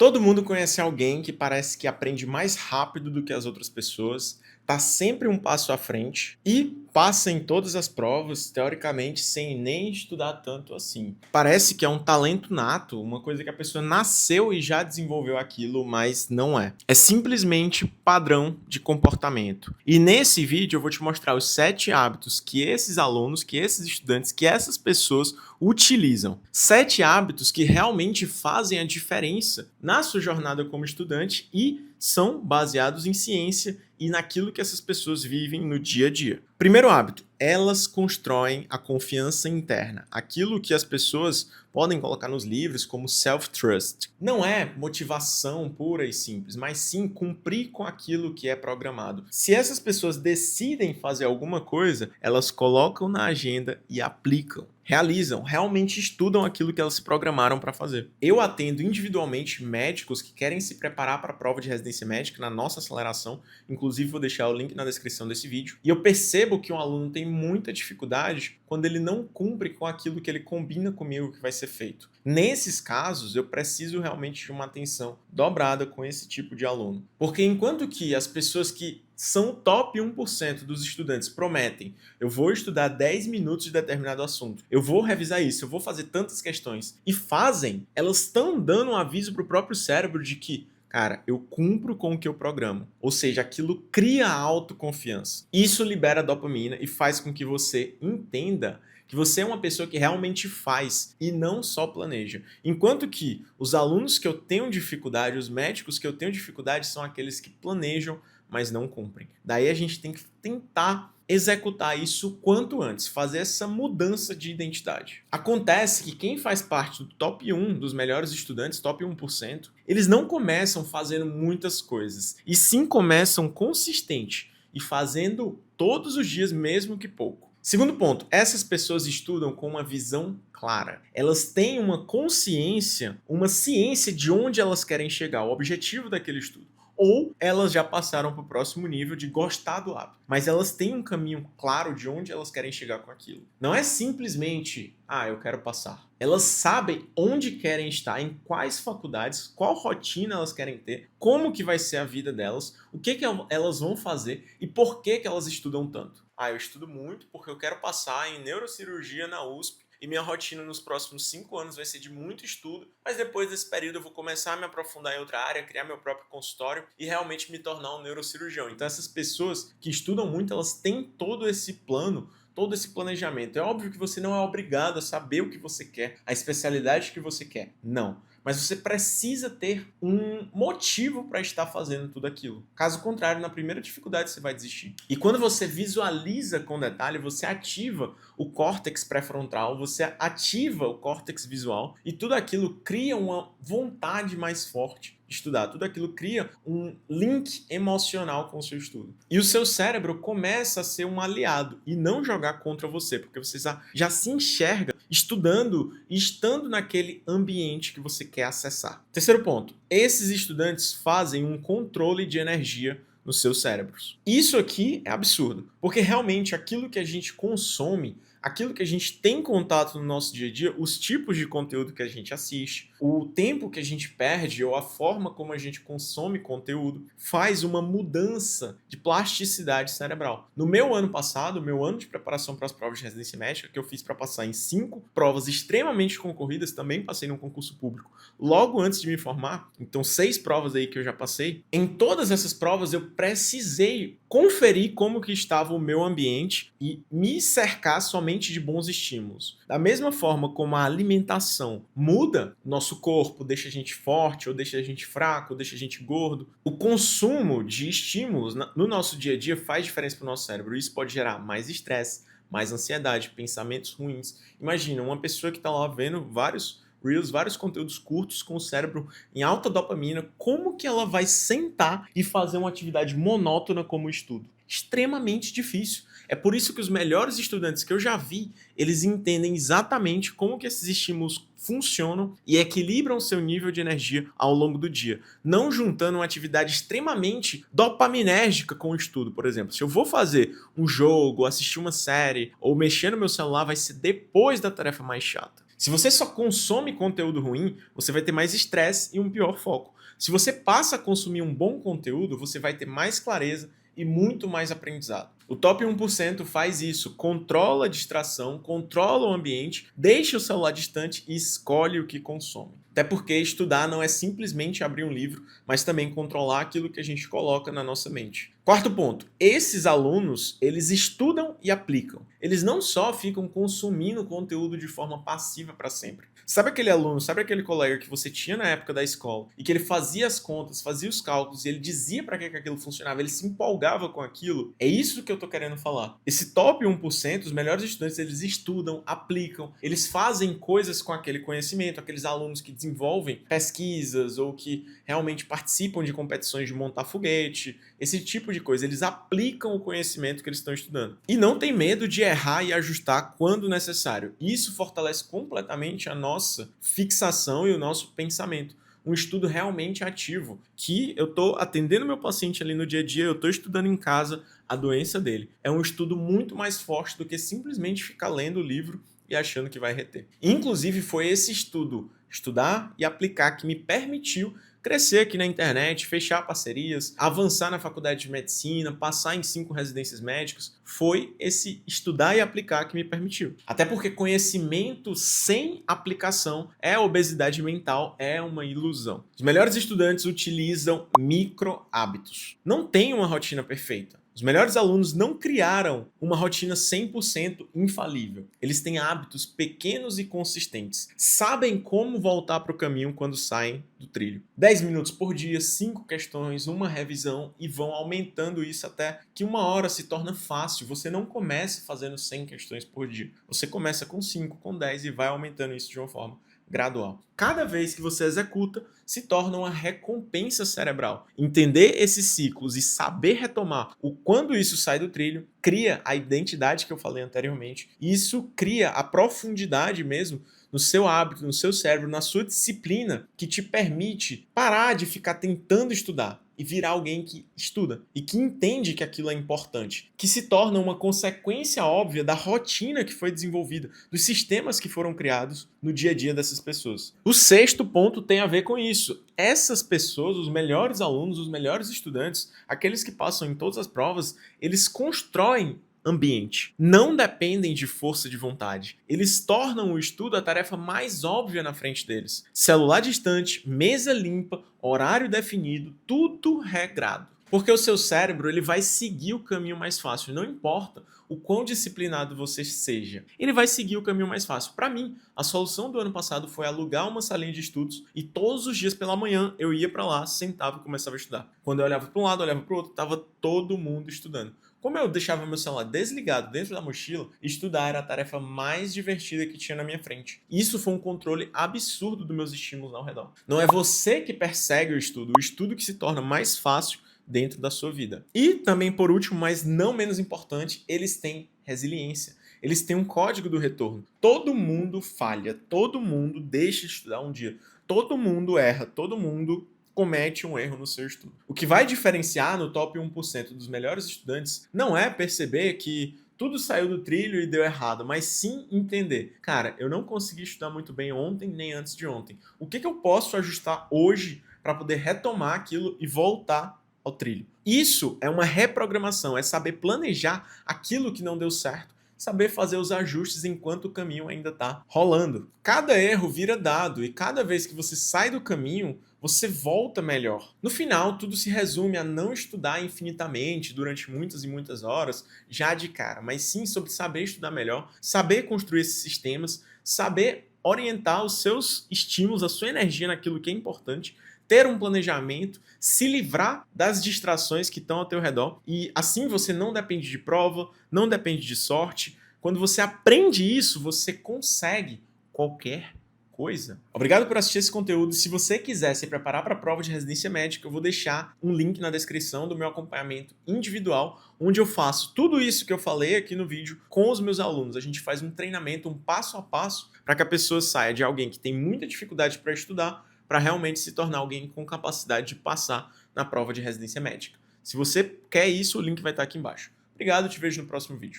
Todo mundo conhece alguém que parece que aprende mais rápido do que as outras pessoas, tá sempre um passo à frente e passa em todas as provas, teoricamente, sem nem estudar tanto assim. Parece que é um talento nato, uma coisa que a pessoa nasceu e já desenvolveu aquilo, mas não é. É simplesmente padrão de comportamento. E nesse vídeo eu vou te mostrar os 7 hábitos que esses alunos, que esses estudantes, que essas pessoas utilizam. 7 hábitos que realmente fazem a diferença na sua jornada como estudante e são baseados em ciência e naquilo que essas pessoas vivem no dia a dia. Primeiro hábito, elas constroem a confiança interna, aquilo que as pessoas podem colocar nos livros como self-trust. Não é motivação pura e simples, mas sim cumprir com aquilo que é programado. Se essas pessoas decidem fazer alguma coisa, elas colocam na agenda e aplicam. Realizam, realmente estudam aquilo que elas se programaram para fazer. Eu atendo individualmente médicos que querem se preparar para a prova de residência médica na nossa aceleração, inclusive vou deixar o link na descrição desse vídeo, e eu percebo que um aluno tem muita dificuldade quando ele não cumpre com aquilo que ele combina comigo que vai ser feito. Nesses casos, eu preciso realmente de uma atenção dobrada com esse tipo de aluno. Porque enquanto que as pessoas que são top 1% dos estudantes prometem, eu vou estudar 10 minutos de determinado assunto, eu vou revisar isso, eu vou fazer tantas questões, e fazem, elas estão dando um aviso para o próprio cérebro de que, cara, eu cumpro com o que eu programo. Ou seja, aquilo cria autoconfiança. Isso libera dopamina e faz com que você entenda que você é uma pessoa que realmente faz e não só planeja. Enquanto que os alunos que eu tenho dificuldade, os médicos que eu tenho dificuldade são aqueles que planejam, mas não cumprem. Daí a gente tem que tentar executar isso o quanto antes, fazer essa mudança de identidade. Acontece que quem faz parte do top 1 dos melhores estudantes, top 1%, eles não começam fazendo muitas coisas, e sim começam consistente e fazendo todos os dias, mesmo que pouco. Segundo ponto, essas pessoas estudam com uma visão clara. Elas têm uma consciência, uma ciência de onde elas querem chegar, o objetivo daquele estudo. Ou elas já passaram para o próximo nível de gostar do hábito. Mas elas têm um caminho claro de onde elas querem chegar com aquilo. Não é simplesmente, eu quero passar. Elas sabem onde querem estar, em quais faculdades, qual rotina elas querem ter, como que vai ser a vida delas, o que elas vão fazer e por que elas estudam tanto. Eu estudo muito porque eu quero passar em neurocirurgia na USP, e minha rotina nos próximos 5 anos vai ser de muito estudo, mas depois desse período eu vou começar a me aprofundar em outra área, criar meu próprio consultório e realmente me tornar um neurocirurgião. Então essas pessoas que estudam muito, elas têm todo esse plano, todo esse planejamento. É óbvio que você não é obrigado a saber o que você quer, a especialidade que você quer. Não. Mas você precisa ter um motivo para estar fazendo tudo aquilo. Caso contrário, na primeira dificuldade você vai desistir. E quando você visualiza com detalhe, você ativa o córtex pré-frontal, você ativa o córtex visual e tudo aquilo cria uma vontade mais forte de estudar. Tudo aquilo cria um link emocional com o seu estudo. E o seu cérebro começa a ser um aliado e não jogar contra você, porque você já se enxerga estudando e estando naquele ambiente que você quer acessar. Terceiro ponto, esses estudantes fazem um controle de energia nos seus cérebros. Isso aqui é absurdo, porque realmente aquilo que a gente consome, aquilo que a gente tem contato no nosso dia a dia, os tipos de conteúdo que a gente assiste, o tempo que a gente perde ou a forma como a gente consome conteúdo, faz uma mudança de plasticidade cerebral. No meu ano passado, meu ano de preparação para as provas de residência médica, que eu fiz para passar em 5 provas extremamente concorridas, também passei num concurso público logo antes de me formar, então 6 provas aí que eu já passei. Em todas essas provas eu precisei conferir como que estava o meu ambiente e me cercar somente de bons estímulos. Da mesma forma como a alimentação muda nosso corpo, deixa a gente forte, ou deixa a gente fraco, ou deixa a gente gordo, o consumo de estímulos no nosso dia a dia faz diferença para o nosso cérebro. Isso pode gerar mais estresse, mais ansiedade, pensamentos ruins. Imagina uma pessoa que está lá vendo vários Reels, vários conteúdos curtos com o cérebro em alta dopamina, como que ela vai sentar e fazer uma atividade monótona como o estudo? Extremamente difícil. É por isso que os melhores estudantes que eu já vi, eles entendem exatamente como que esses estímulos funcionam e equilibram seu nível de energia ao longo do dia, não juntando uma atividade extremamente dopaminérgica com o estudo. Por exemplo, se eu vou fazer um jogo, assistir uma série ou mexer no meu celular, vai ser depois da tarefa mais chata. Se você só consome conteúdo ruim, você vai ter mais estresse e um pior foco. Se você passa a consumir um bom conteúdo, você vai ter mais clareza e muito mais aprendizado. O top 1% faz isso, controla a distração, controla o ambiente, deixa o celular distante e escolhe o que consome. Até porque estudar não é simplesmente abrir um livro, mas também controlar aquilo que a gente coloca na nossa mente. Quarto ponto, esses alunos, eles estudam e aplicam. Eles não só ficam consumindo conteúdo de forma passiva para sempre. Sabe aquele aluno, sabe aquele colega que você tinha na época da escola e que ele fazia as contas, fazia os cálculos e ele dizia para que aquilo funcionava, ele se empolgava com aquilo? É isso que eu tô querendo falar. Esse top 1%, os melhores estudantes, eles estudam, aplicam, eles fazem coisas com aquele conhecimento, aqueles alunos que desenvolvem pesquisas ou que realmente participam de competições de montar foguete, esse tipo de coisa. Eles aplicam o conhecimento que eles estão estudando. E não tem medo de errar e ajustar quando necessário. Isso fortalece completamente a nossa fixação e o nosso pensamento. Um estudo realmente ativo, que eu estou atendendo meu paciente ali no dia a dia, eu estou estudando em casa a doença dele. É um estudo muito mais forte do que simplesmente ficar lendo o livro e achando que vai reter. Inclusive, foi esse estudo, estudar e aplicar, que me permitiu crescer aqui na internet, fechar parcerias, avançar na faculdade de medicina, passar em 5 residências médicas. Foi esse estudar e aplicar que me permitiu. Até porque conhecimento sem aplicação é obesidade mental, é uma ilusão. Os melhores estudantes utilizam micro hábitos. Não tem uma rotina perfeita. Os melhores alunos não criaram uma rotina 100% infalível. Eles têm hábitos pequenos e consistentes. Sabem como voltar para o caminho quando saem do trilho. 10 minutos por dia, 5 questões, uma revisão e vão aumentando isso até que 1 hora se torna fácil. Você não começa fazendo 100 questões por dia. Você começa com 5, com 10 e vai aumentando isso de uma forma gradual. Cada vez que você executa, se torna uma recompensa cerebral. Entender esses ciclos e saber retomar o quando isso sai do trilho, cria a identidade que eu falei anteriormente. E isso cria a profundidade mesmo no seu hábito, no seu cérebro, na sua disciplina, que te permite parar de ficar tentando estudar e virar alguém que estuda e que entende que aquilo é importante, que se torna uma consequência óbvia da rotina que foi desenvolvida, dos sistemas que foram criados no dia a dia dessas pessoas. O sexto ponto tem a ver com isso. Essas pessoas, os melhores alunos, os melhores estudantes, aqueles que passam em todas as provas, eles constroem ambiente. Não dependem de força de vontade. Eles tornam o estudo a tarefa mais óbvia na frente deles. Celular distante, mesa limpa, horário definido, tudo regrado. Porque o seu cérebro ele vai seguir o caminho mais fácil, não importa o quão disciplinado você seja. Ele vai seguir o caminho mais fácil. Para mim, a solução do ano passado foi alugar uma salinha de estudos e todos os dias pela manhã eu ia para lá, sentava e começava a estudar. Quando eu olhava para um lado, olhava para o outro, estava todo mundo estudando. Como eu deixava meu celular desligado dentro da mochila, estudar era a tarefa mais divertida que tinha na minha frente. Isso foi um controle absurdo dos meus estímulos ao redor. Não é você que persegue o estudo que se torna mais fácil dentro da sua vida. E também, por último, mas não menos importante, eles têm resiliência. Eles têm um código do retorno. Todo mundo falha, todo mundo deixa de estudar um dia, todo mundo erra, todo mundo comete um erro no seu estudo. O que vai diferenciar no top 1% dos melhores estudantes não é perceber que tudo saiu do trilho e deu errado, mas sim entender. Cara, eu não consegui estudar muito bem ontem nem antes de ontem. O que eu posso ajustar hoje para poder retomar aquilo e voltar ao trilho? Isso é uma reprogramação, é saber planejar aquilo que não deu certo, saber fazer os ajustes enquanto o caminho ainda está rolando. Cada erro vira dado e cada vez que você sai do caminho, você volta melhor. No final, tudo se resume a não estudar infinitamente durante muitas e muitas horas, já de cara, mas sim sobre saber estudar melhor, saber construir esses sistemas, saber orientar os seus estímulos, a sua energia naquilo que é importante, ter um planejamento, se livrar das distrações que estão ao teu redor e assim você não depende de prova, não depende de sorte. Quando você aprende isso, você consegue qualquer coisa. Obrigado por assistir esse conteúdo. Se você quiser se preparar para a prova de residência médica, eu vou deixar um link na descrição do meu acompanhamento individual, onde eu faço tudo isso que eu falei aqui no vídeo com os meus alunos. A gente faz um treinamento, um passo a passo, para que a pessoa saia de alguém que tem muita dificuldade para estudar para realmente se tornar alguém com capacidade de passar na prova de residência médica. Se você quer isso, o link vai estar aqui embaixo. Obrigado, te vejo no próximo vídeo.